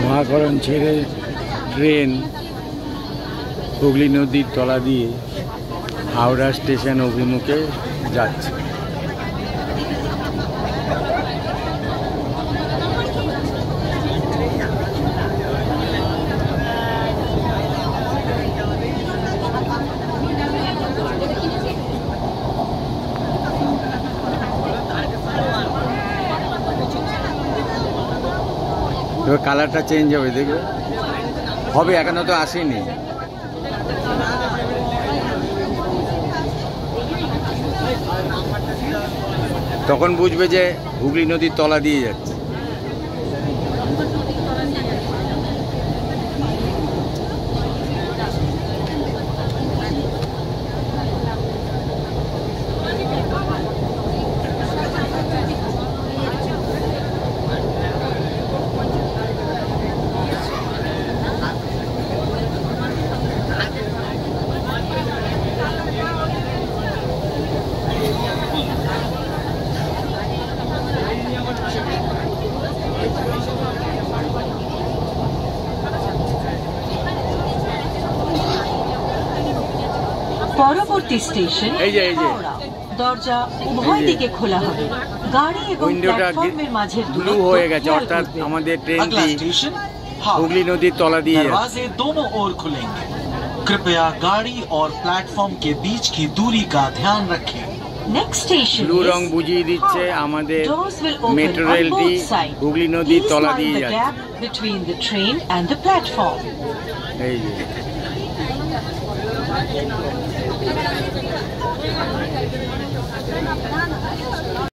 মহাকরণ ছেড়ে ট্রেন হুগলি নদীর তলা দিয়ে হাওড়া স্টেশন অভিমুখে যাচ্ছে। কালারটা চেঞ্জ হবে, দেখবে হবে, এখনো তো আসেনি। তখন বুঝবে যে হুগলি নদীর তলা দিয়ে যাচ্ছে। পরবর্তী স্টেশন হাওড়া। দরজা উভয় দিকে খোলা হবে। গাড়ি এবং প্ল্যাটফর্মের মাঝে ব্লু হয়ে গেছে, অর্থাৎ আমাদের ট্রেনটি হুগলি নদীর তলা দিয়ে যাচ্ছে। दरवाजे दोनों ओर खुलेंगे। कृपया गाड़ी और प्लेटफॉर्म के बीच की दूरी का ध्यान रखें। Next station ব্লু রং বুঝিয়ে দিচ্ছে আমাদের মেট্রো রেলটি হুগলি নদীর তলা দিয়ে যাচ্ছে। between the train and the platform. এই যে